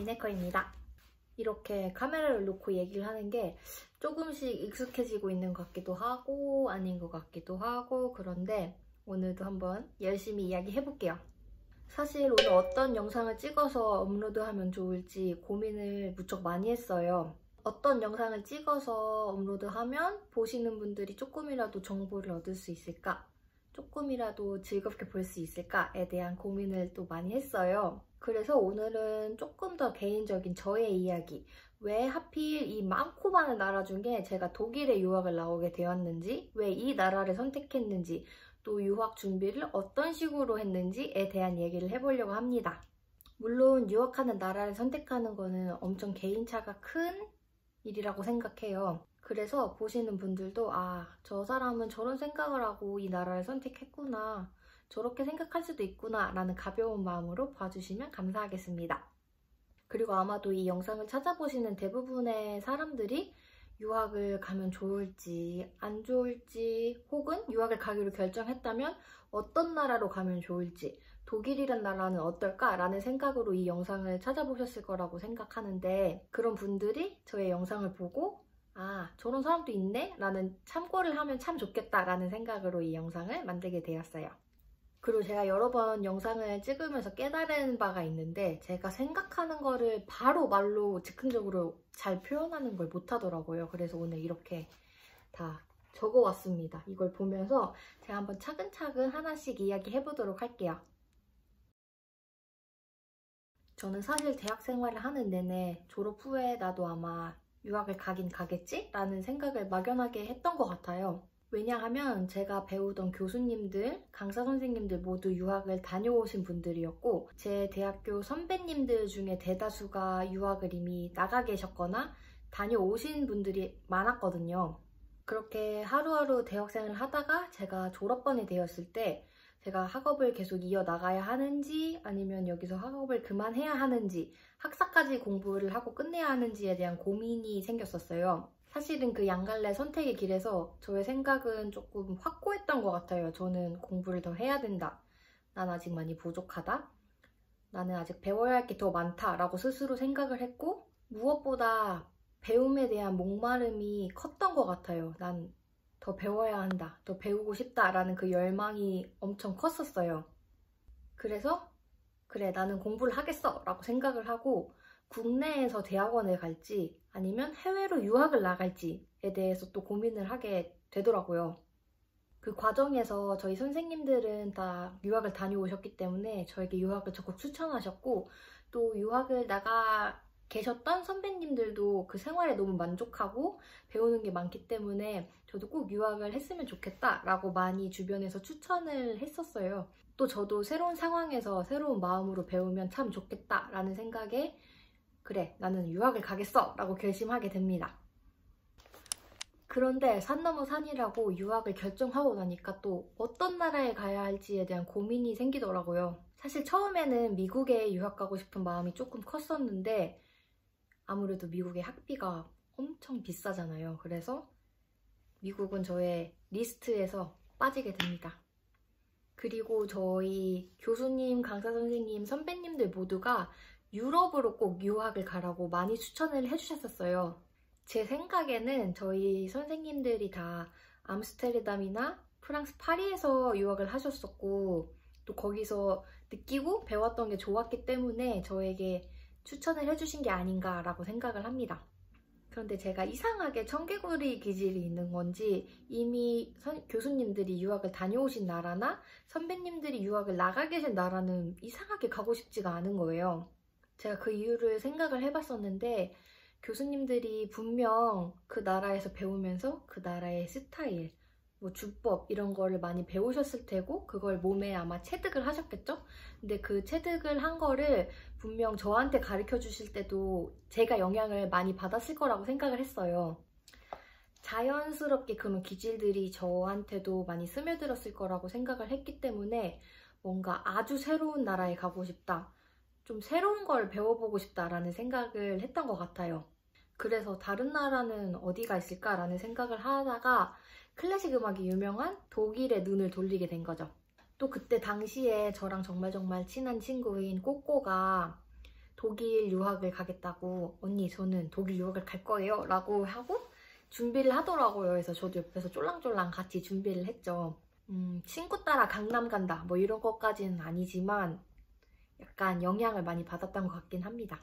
미네커입니다. 이렇게 카메라를 놓고 얘기를 하는 게 조금씩 익숙해지고 있는 것 같기도 하고 아닌 것 같기도 하고 그런데 오늘도 한번 열심히 이야기해볼게요. 사실 오늘 어떤 영상을 찍어서 업로드하면 좋을지 고민을 무척 많이 했어요. 어떤 영상을 찍어서 업로드하면 보시는 분들이 조금이라도 정보를 얻을 수 있을까? 조금이라도 즐겁게 볼 수 있을까에 대한 고민을 또 많이 했어요. 그래서 오늘은 조금 더 개인적인 저의 이야기, 왜 하필 이 많고 많은 나라 중에 제가 독일에 유학을 나오게 되었는지, 왜 이 나라를 선택했는지, 또 유학 준비를 어떤 식으로 했는지에 대한 얘기를 해보려고 합니다. 물론 유학하는 나라를 선택하는 거는 엄청 개인차가 큰 일이라고 생각해요. 그래서 보시는 분들도 저 사람은 저런 생각을 하고 이 나라를 선택했구나, 저렇게 생각할 수도 있구나 라는 가벼운 마음으로 봐주시면 감사하겠습니다. 그리고 아마도 이 영상을 찾아보시는 대부분의 사람들이 유학을 가면 좋을지 안 좋을지 혹은 유학을 가기로 결정했다면 어떤 나라로 가면 좋을지, 독일이란 나라는 어떨까 라는 생각으로 이 영상을 찾아보셨을 거라고 생각하는데, 그런 분들이 저의 영상을 보고 저런 사람도 있네? 라는 참고를 하면 참 좋겠다 라는 생각으로 이 영상을 만들게 되었어요. 그리고 제가 여러 번 영상을 찍으면서 깨달은 바가 있는데, 제가 생각하는 거를 바로 말로 즉흥적으로 잘 표현하는 걸 못하더라고요. 그래서 오늘 이렇게 다 적어왔습니다. 이걸 보면서 제가 한번 차근차근 하나씩 이야기해 보도록 할게요. 저는 사실 대학 생활을 하는 내내 졸업 후에 나도 아마 유학을 가긴 가겠지? 라는 생각을 막연하게 했던 것 같아요. 왜냐하면 제가 배우던 교수님들, 강사 선생님들 모두 유학을 다녀오신 분들이었고, 제 대학교 선배님들 중에 대다수가 유학을 이미 나가 계셨거나 다녀오신 분들이 많았거든요. 그렇게 하루하루 대학생을 하다가 제가 졸업반이 되었을 때 제가 학업을 계속 이어나가야 하는지 아니면 여기서 학업을 그만해야 하는지, 학사까지 공부를 하고 끝내야 하는지에 대한 고민이 생겼었어요. 사실은 그 양갈래 선택의 길에서 저의 생각은 조금 확고했던 것 같아요. 저는 공부를 더 해야 된다. 난 아직 많이 부족하다. 나는 아직 배워야 할 게 더 많다 라고 스스로 생각을 했고, 무엇보다 배움에 대한 목마름이 컸던 것 같아요. 난 더 배워야 한다, 더 배우고 싶다 라는 그 열망이 엄청 컸었어요. 그래서 그래, 나는 공부를 하겠어 라고 생각을 하고 국내에서 대학원을 갈지 아니면 해외로 유학을 나갈지에 대해서 또 고민을 하게 되더라고요. 그 과정에서 저희 선생님들은 다 유학을 다녀오셨기 때문에 저에게 유학을 적극 추천하셨고, 또 유학을 나가 계셨던 선배님들도 그 생활에 너무 만족하고 배우는 게 많기 때문에 저도 꼭 유학을 했으면 좋겠다 라고 많이 주변에서 추천을 했었어요. 또 저도 새로운 상황에서 새로운 마음으로 배우면 참 좋겠다 라는 생각에 그래, 나는 유학을 가겠어 라고 결심하게 됩니다. 그런데 산 넘어 산이라고 유학을 결정하고 나니까 또 어떤 나라에 가야 할지에 대한 고민이 생기더라고요. 사실 처음에는 미국에 유학 가고 싶은 마음이 조금 컸었는데 아무래도 미국의 학비가 엄청 비싸잖아요. 그래서 미국은 저의 리스트에서 빠지게 됩니다. 그리고 저희 교수님, 강사 선생님, 선배님들 모두가 유럽으로 꼭 유학을 가라고 많이 추천을 해주셨었어요. 제 생각에는 저희 선생님들이 다 암스테르담이나 프랑스 파리에서 유학을 하셨었고, 또 거기서 느끼고 배웠던 게 좋았기 때문에 저에게 추천을 해주신 게 아닌가라고 생각을 합니다. 그런데 제가 이상하게 청개구리 기질이 있는 건지 이미 교수님들이 유학을 다녀오신 나라나 선배님들이 유학을 나가 계신 나라는 이상하게 가고 싶지가 않은 거예요. 제가 그 이유를 생각을 해봤었는데, 교수님들이 분명 그 나라에서 배우면서 그 나라의 스타일, 주법 이런 거를 많이 배우셨을 테고 그걸 몸에 아마 체득을 하셨겠죠? 근데 그 체득을 한 거를 분명 저한테 가르쳐 주실 때도 제가 영향을 많이 받았을 거라고 생각을 했어요. 자연스럽게 그런 기질들이 저한테도 많이 스며들었을 거라고 생각을 했기 때문에 뭔가 아주 새로운 나라에 가고 싶다, 좀 새로운 걸 배워보고 싶다라는 생각을 했던 것 같아요. 그래서 다른 나라는 어디가 있을까라는 생각을 하다가 클래식 음악이 유명한 독일에 눈을 돌리게 된 거죠. 또 그때 당시에 저랑 정말 친한 친구인 꼬꼬가 독일 유학을 가겠다고 언니 저는 독일 유학을 갈 거예요 라고 하고 준비를 하더라고요. 그래서 저도 옆에서 쫄랑쫄랑 같이 준비를 했죠. 친구 따라 강남 간다 뭐 이런 것까지는 아니지만 약간 영향을 많이 받았던 것 같긴 합니다.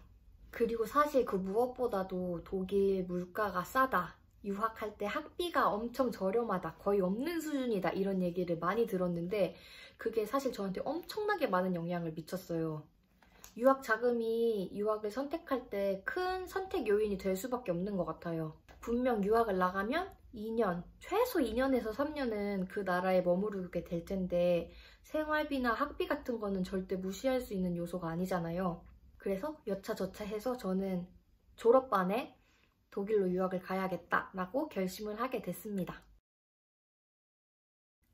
그리고 사실 그 무엇보다도 독일 물가가 싸다, 유학할 때 학비가 엄청 저렴하다, 거의 없는 수준이다 이런 얘기를 많이 들었는데 그게 사실 저한테 엄청나게 많은 영향을 미쳤어요. 유학 자금이 유학을 선택할 때 큰 선택 요인이 될 수밖에 없는 것 같아요. 분명 유학을 나가면 2년, 최소 2년에서 3년은 그 나라에 머무르게 될 텐데 생활비나 학비 같은 거는 절대 무시할 수 있는 요소가 아니잖아요. 그래서 여차저차해서 저는 졸업반에 독일로 유학을 가야겠다라고 결심을 하게 됐습니다.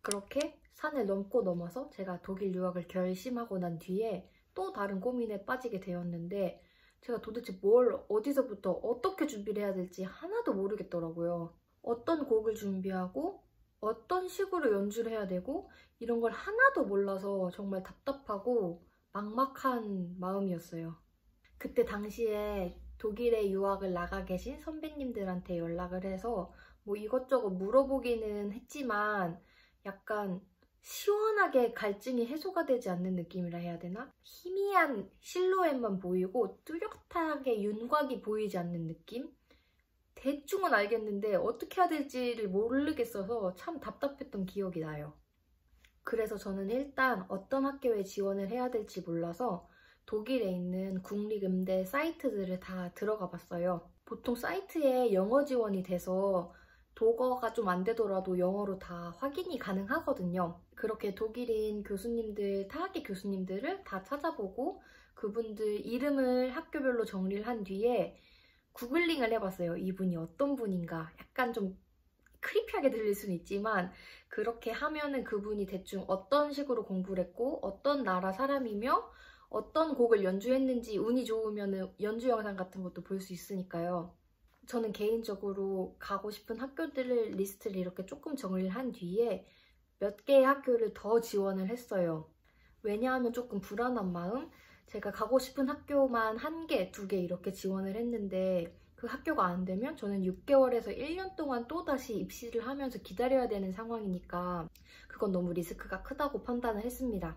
그렇게 산을 넘고 넘어서 제가 독일 유학을 결심하고 난 뒤에 또 다른 고민에 빠지게 되었는데 제가 도대체 뭘 어디서부터 어떻게 준비를 해야 될지 하나도 모르겠더라고요. 어떤 곡을 준비하고 어떤 식으로 연주를 해야 되고 이런 걸 하나도 몰라서 정말 답답하고 막막한 마음이었어요. 그때 당시에 독일에 유학을 나가 계신 선배님들한테 연락을 해서 뭐 이것저것 물어보기는 했지만 약간 시원하게 갈증이 해소가 되지 않는 느낌이라 해야 되나? 희미한 실루엣만 보이고 뚜렷하게 윤곽이 보이지 않는 느낌? 대충은 알겠는데 어떻게 해야 될지를 모르겠어서 참 답답했던 기억이 나요. 그래서 저는 일단 어떤 학교에 지원을 해야 될지 몰라서 독일에 있는 국립음대 사이트들을 다 들어가 봤어요. 보통 사이트에 영어 지원이 돼서 독어가 좀 안 되더라도 영어로 다 확인이 가능하거든요. 그렇게 독일인 교수님들, 타학기 교수님들을 다 찾아보고 그분들 이름을 학교별로 정리를 한 뒤에 구글링을 해봤어요. 이분이 어떤 분인가. 약간 좀 크리피하게 들릴 수는 있지만 그렇게 하면은 그분이 대충 어떤 식으로 공부를 했고 어떤 나라 사람이며 어떤 곡을 연주했는지 운이 좋으면 연주 영상 같은 것도 볼 수 있으니까요. 저는 개인적으로 가고 싶은 학교들을 리스트를 이렇게 조금 정리를 한 뒤에 몇 개의 학교를 더 지원을 했어요. 왜냐하면 조금 불안한 마음, 제가 가고 싶은 학교만 1개, 2개 이렇게 지원을 했는데 그 학교가 안 되면 저는 6개월에서 1년 동안 또다시 입시를 하면서 기다려야 되는 상황이니까 그건 너무 리스크가 크다고 판단을 했습니다.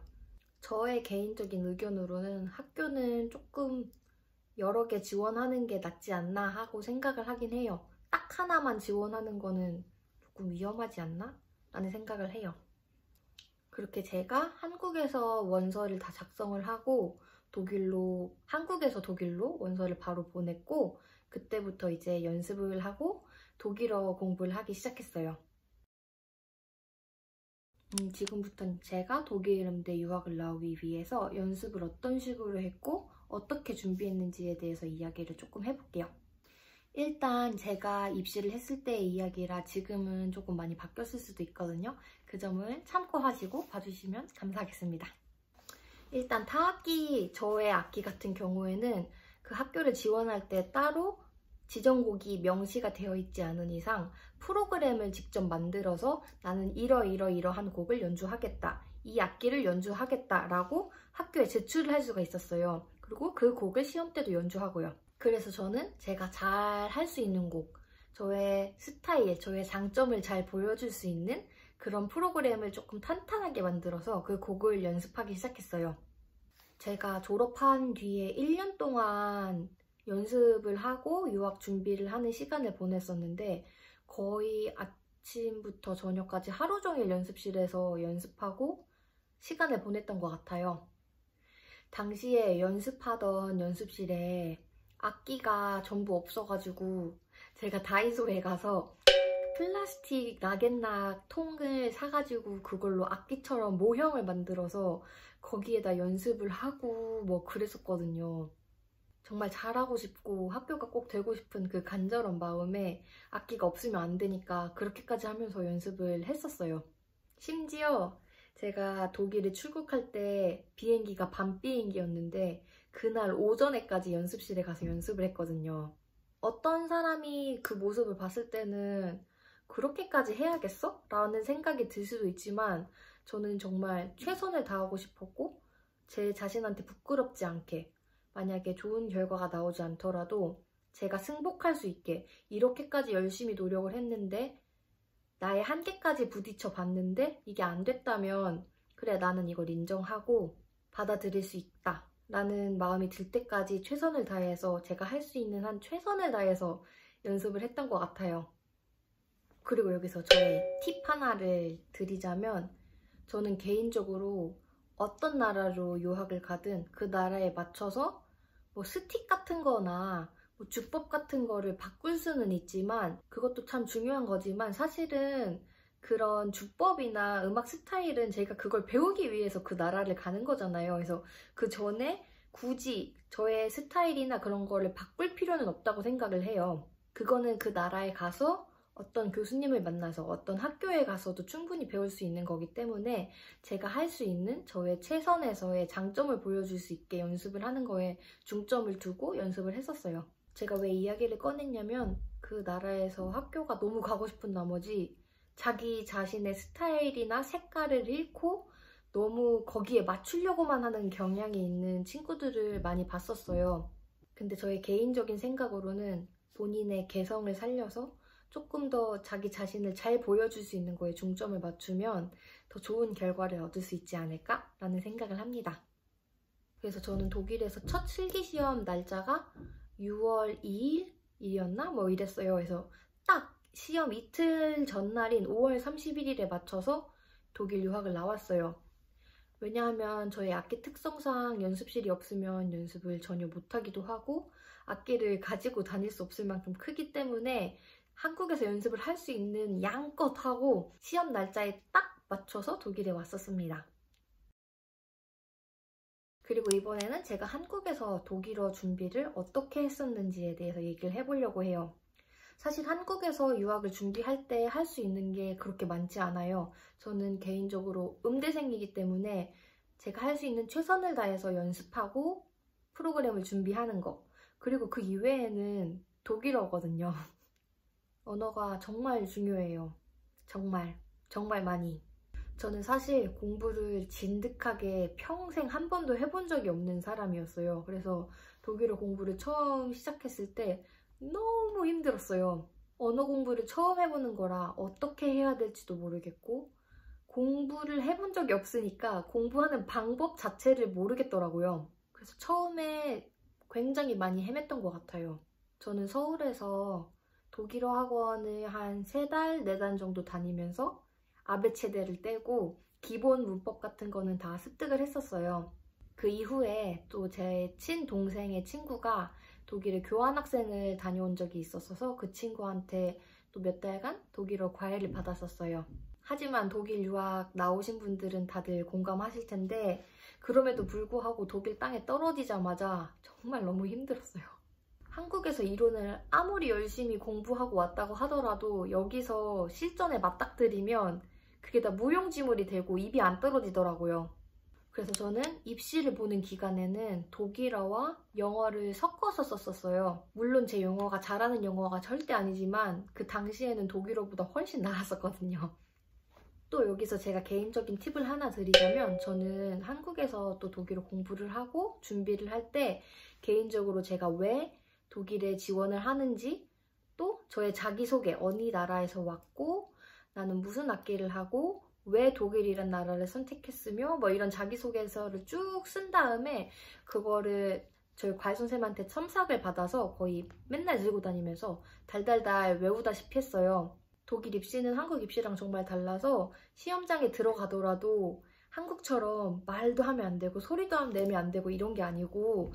저의 개인적인 의견으로는 학교는 조금 여러 개 지원하는 게 낫지 않나 하고 생각을 하긴 해요. 딱 하나만 지원하는 거는 조금 위험하지 않나? 라는 생각을 해요. 그렇게 제가 한국에서 원서를 다 작성을 하고 한국에서 독일로 원서를 바로 보냈고 그때부터 이제 연습을 하고 독일어 공부를 하기 시작했어요. 지금부터는 제가 독일 음대 유학을 나오기 위해서 연습을 어떤 식으로 했고 어떻게 준비했는지에 대해서 이야기를 조금 해볼게요. 일단 제가 입시를 했을 때의 이야기라 지금은 조금 많이 바뀌었을 수도 있거든요. 그 점을 참고하시고 봐주시면 감사하겠습니다. 일단 타악기, 저의 악기 같은 경우에는 그 학교를 지원할 때 따로 지정곡이 명시가 되어 있지 않은 이상 프로그램을 직접 만들어서 나는 이러한 곡을 연주하겠다, 이 악기를 연주하겠다 라고 학교에 제출을 할 수가 있었어요. 그리고 그 곡을 시험 때도 연주하고요. 그래서 저는 제가 잘 할 수 있는 곡, 저의 스타일, 저의 장점을 잘 보여줄 수 있는 그런 프로그램을 조금 탄탄하게 만들어서 그 곡을 연습하기 시작했어요. 제가 졸업한 뒤에 1년 동안 연습을 하고 유학 준비를 하는 시간을 보냈었는데 거의 아침부터 저녁까지 하루 종일 연습실에서 연습하고 시간을 보냈던 것 같아요. 당시에 연습하던 연습실에 악기가 전부 없어가지고 제가 다이소에 가서 플라스틱 락앤락 통을 사가지고 그걸로 악기처럼 모형을 만들어서 거기에다 연습을 하고 뭐 그랬었거든요. 정말 잘하고 싶고 학교가 꼭 되고 싶은 그 간절한 마음에 악기가 없으면 안 되니까 그렇게까지 하면서 연습을 했었어요. 심지어 제가 독일에 출국할 때 비행기가 밤 비행기였는데 그날 오전에까지 연습실에 가서 연습을 했거든요. 어떤 사람이 그 모습을 봤을 때는 그렇게까지 해야겠어? 라는 생각이 들 수도 있지만 저는 정말 최선을 다하고 싶었고 제 자신한테 부끄럽지 않게 만약에 좋은 결과가 나오지 않더라도 제가 승복할 수 있게 이렇게까지 열심히 노력을 했는데 나의 한계까지 부딪혀 봤는데 이게 안 됐다면 그래, 나는 이걸 인정하고 받아들일 수 있다 라는 마음이 들 때까지 최선을 다해서 제가 할 수 있는 한 최선을 다해서 연습을 했던 것 같아요. 그리고 여기서 저의 팁 하나를 드리자면, 저는 개인적으로 어떤 나라로 유학을 가든 그 나라에 맞춰서 뭐 스틱 같은 거나 뭐 주법 같은 거를 바꿀 수는 있지만, 그것도 참 중요한 거지만 사실은 그런 주법이나 음악 스타일은 제가 그걸 배우기 위해서 그 나라를 가는 거잖아요. 그래서 그 전에 굳이 저의 스타일이나 그런 거를 바꿀 필요는 없다고 생각을 해요. 그거는 그 나라에 가서 어떤 교수님을 만나서 어떤 학교에 가서도 충분히 배울 수 있는 거기 때문에 제가 할 수 있는 저의 최선에서의 장점을 보여줄 수 있게 연습을 하는 거에 중점을 두고 연습을 했었어요. 제가 왜 이야기를 꺼냈냐면, 그 나라에서 학교가 너무 가고 싶은 나머지 자기 자신의 스타일이나 색깔을 잃고 너무 거기에 맞추려고만 하는 경향이 있는 친구들을 많이 봤었어요. 근데 저의 개인적인 생각으로는 본인의 개성을 살려서 조금 더 자기 자신을 잘 보여줄 수 있는 거에 중점을 맞추면 더 좋은 결과를 얻을 수 있지 않을까라는 생각을 합니다. 그래서 저는 독일에서 첫 실기시험 날짜가 6월 2일이었나? 뭐 이랬어요. 그래서 딱 시험 이틀 전날인 5월 31일에 맞춰서 독일 유학을 나왔어요. 왜냐하면 저희 악기 특성상 연습실이 없으면 연습을 전혀 못하기도 하고 악기를 가지고 다닐 수 없을 만큼 크기 때문에 한국에서 연습을 할 수 있는 양껏 하고 시험 날짜에 딱 맞춰서 독일에 왔었습니다. 그리고 이번에는 제가 한국에서 독일어 준비를 어떻게 했었는지에 대해서 얘기를 해보려고 해요. 사실 한국에서 유학을 준비할 때 할 수 있는 게 그렇게 많지 않아요. 저는 개인적으로 음대생이기 때문에 제가 할 수 있는 최선을 다해서 연습하고 프로그램을 준비하는 거, 그리고 그 이외에는 독일어거든요. 언어가 정말 중요해요. 정말 많이. 저는 사실 공부를 진득하게 평생 한 번도 해본 적이 없는 사람이었어요. 그래서 독일어 공부를 처음 시작했을 때 너무 힘들었어요. 언어 공부를 처음 해보는 거라 어떻게 해야 될지도 모르겠고, 공부를 해본 적이 없으니까 공부하는 방법 자체를 모르겠더라고요. 그래서 처음에 굉장히 많이 헤맸던 것 같아요. 저는 서울에서 독일어 학원을 한 3달, 4달 정도 다니면서 아베체대를 떼고 기본 문법 같은 거는 다 습득을 했었어요. 그 이후에 또 제 친동생의 친구가 독일에 교환학생을 다녀온 적이 있었어서 그 친구한테 또 몇 달간 독일어 과외를 받았었어요. 하지만 독일 유학 나오신 분들은 다들 공감하실 텐데, 그럼에도 불구하고 독일 땅에 떨어지자마자 정말 너무 힘들었어요. 한국에서 이론을 아무리 열심히 공부하고 왔다고 하더라도 여기서 실전에 맞닥뜨리면 그게 다 무용지물이 되고 입이 안 떨어지더라고요. 그래서 저는 입시를 보는 기간에는 독일어와 영어를 섞어서 썼었어요. 물론 제 영어가 잘하는 영어가 절대 아니지만 그 당시에는 독일어보다 훨씬 나았었거든요. 또 여기서 제가 개인적인 팁을 하나 드리자면, 저는 한국에서 또 독일어 공부를 하고 준비를 할 때 개인적으로 제가 왜 독일에 지원을 하는지, 또 저의 자기소개, 어느 나라에서 왔고 나는 무슨 악기를 하고 왜 독일이란 나라를 선택했으며 뭐 이런 자기소개서를 쭉 쓴 다음에 그거를 저희 과외선생님한테 첨삭을 받아서 거의 맨날 들고 다니면서 달달달 외우다시피 했어요. 독일 입시는 한국 입시랑 정말 달라서 시험장에 들어가더라도 한국처럼 말도 하면 안 되고 소리도 내면 안 되고 이런 게 아니고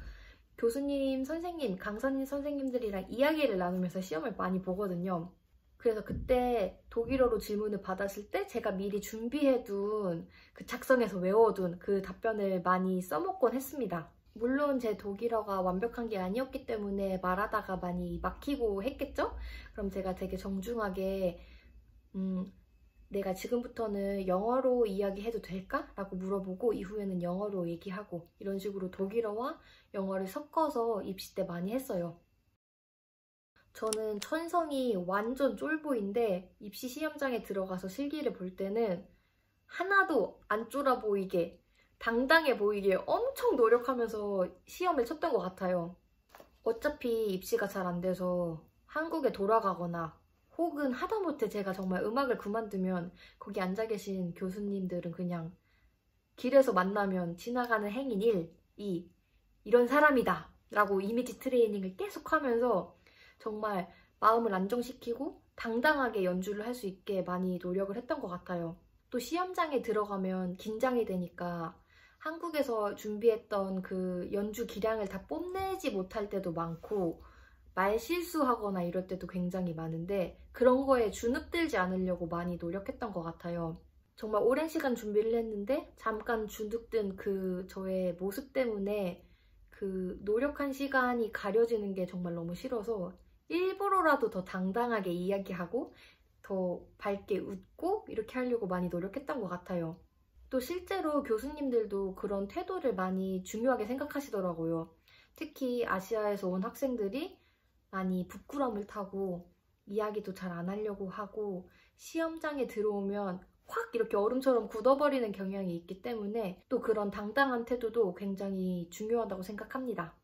교수님, 선생님, 강사님 선생님들이랑 이야기를 나누면서 시험을 많이 보거든요. 그래서 그때 독일어로 질문을 받았을 때 제가 미리 준비해둔, 그 작성해서 외워둔 그 답변을 많이 써먹곤 했습니다. 물론 제 독일어가 완벽한 게 아니었기 때문에 말하다가 많이 막히고 했겠죠? 그럼 제가 되게 정중하게 내가 지금부터는 영어로 이야기해도 될까? 라고 물어보고 이후에는 영어로 얘기하고, 이런 식으로 독일어와 영어를 섞어서 입시 때 많이 했어요. 저는 천성이 완전 쫄보인데 입시 시험장에 들어가서 실기를 볼 때는 하나도 안 쫄아 보이게 당당해 보이게 엄청 노력하면서 시험을 쳤던 것 같아요. 어차피 입시가 잘 안 돼서 한국에 돌아가거나 혹은 하다못해 제가 정말 음악을 그만두면 거기 앉아 계신 교수님들은 그냥 길에서 만나면 지나가는 행인 1, 2 이런 사람이다 라고 이미지 트레이닝을 계속 하면서 정말 마음을 안정시키고 당당하게 연주를 할 수 있게 많이 노력을 했던 것 같아요. 또 시험장에 들어가면 긴장이 되니까 한국에서 준비했던 그 연주 기량을 다 뽐내지 못할 때도 많고 말 실수하거나 이럴 때도 굉장히 많은데 그런 거에 주눅들지 않으려고 많이 노력했던 것 같아요. 정말 오랜 시간 준비를 했는데 잠깐 주눅든 그 저의 모습 때문에 그 노력한 시간이 가려지는 게 정말 너무 싫어서 일부러라도 더 당당하게 이야기하고 더 밝게 웃고 이렇게 하려고 많이 노력했던 것 같아요. 또 실제로 교수님들도 그런 태도를 많이 중요하게 생각하시더라고요. 특히 아시아에서 온 학생들이 많이 부끄럼을 타고 이야기도 잘 안 하려고 하고 시험장에 들어오면 확 이렇게 얼음처럼 굳어버리는 경향이 있기 때문에 또 그런 당당한 태도도 굉장히 중요하다고 생각합니다.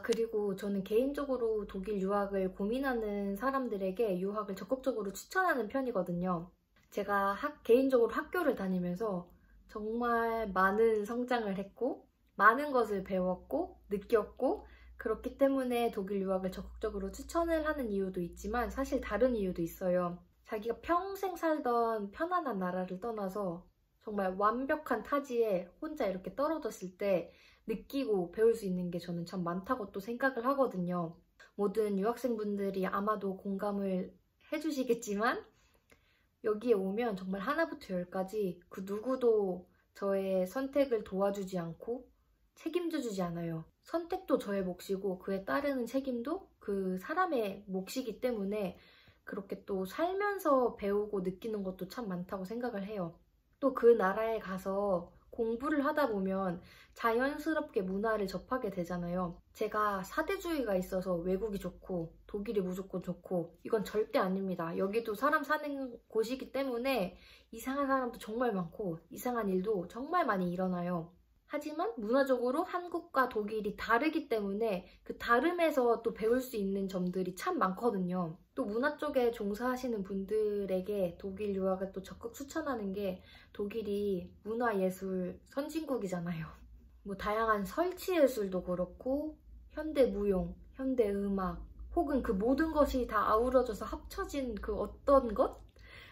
그리고 저는 개인적으로 독일 유학을 고민하는 사람들에게 유학을 적극적으로 추천하는 편이거든요. 제가 개인적으로 학교를 다니면서 정말 많은 성장을 했고 많은 것을 배웠고 느꼈고 그렇기 때문에 독일 유학을 적극적으로 추천을 하는 이유도 있지만 사실 다른 이유도 있어요. 자기가 평생 살던 편안한 나라를 떠나서 정말 완벽한 타지에 혼자 이렇게 떨어졌을 때 느끼고 배울 수 있는 게 저는 참 많다고 또 생각을 하거든요. 모든 유학생분들이 아마도 공감을 해주시겠지만 여기에 오면 정말 하나부터 열까지 그 누구도 저의 선택을 도와주지 않고 책임져주지 않아요. 선택도 저의 몫이고 그에 따르는 책임도 그 사람의 몫이기 때문에 그렇게 또 살면서 배우고 느끼는 것도 참 많다고 생각을 해요. 또 그 나라에 가서 공부를 하다 보면 자연스럽게 문화를 접하게 되잖아요. 제가 사대주의가 있어서 외국이 좋고 독일이 무조건 좋고 이건 절대 아닙니다. 여기도 사람 사는 곳이기 때문에 이상한 사람도 정말 많고 이상한 일도 정말 많이 일어나요. 하지만 문화적으로 한국과 독일이 다르기 때문에 그 다름에서 또 배울 수 있는 점들이 참 많거든요. 또 문화 쪽에 종사하시는 분들에게 독일 유학을 또 적극 추천하는 게 독일이 문화예술 선진국이잖아요. 뭐 다양한 설치예술도 그렇고 현대무용, 현대음악 혹은 그 모든 것이 다 아우러져서 합쳐진 그 어떤 것?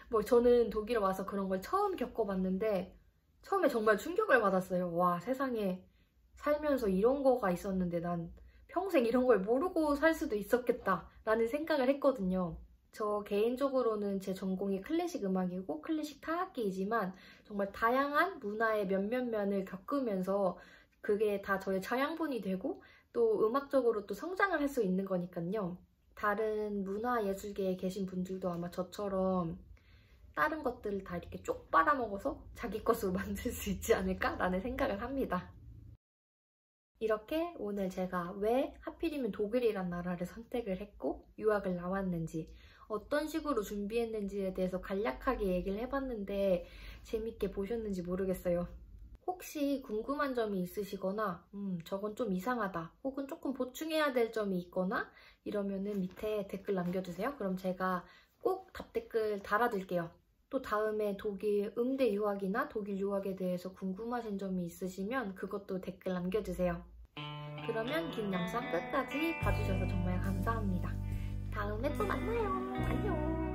뭐 저는 독일에 와서 그런 걸 처음 겪어봤는데 처음에 정말 충격을 받았어요. 와, 세상에 살면서 이런 거가 있었는데 난 평생 이런 걸 모르고 살 수도 있었겠다 라는 생각을 했거든요. 저 개인적으로는 제 전공이 클래식 음악이고 클래식 타악기이지만 정말 다양한 문화의 몇몇 면을 겪으면서 그게 다 저의 자양분이 되고 또 음악적으로 또 성장을 할 수 있는 거니까요. 다른 문화예술계에 계신 분들도 아마 저처럼 다른 것들을 다 이렇게 쪽 빨아먹어서 자기 것으로 만들 수 있지 않을까? 라는 생각을 합니다. 이렇게 오늘 제가 왜 하필이면 독일이란 나라를 선택을 했고 유학을 나왔는지 어떤 식으로 준비했는지에 대해서 간략하게 얘기를 해봤는데 재밌게 보셨는지 모르겠어요. 혹시 궁금한 점이 있으시거나 저건 좀 이상하다 혹은 조금 보충해야 될 점이 있거나 이러면은 밑에 댓글 남겨주세요. 그럼 제가 꼭 답댓글 달아둘게요. 또 다음에 독일 음대 유학이나 독일 유학에 대해서 궁금하신 점이 있으시면 그것도 댓글 남겨주세요. 그러면 긴 영상 끝까지 봐주셔서 정말 감사합니다. 다음에 또 만나요. 안녕.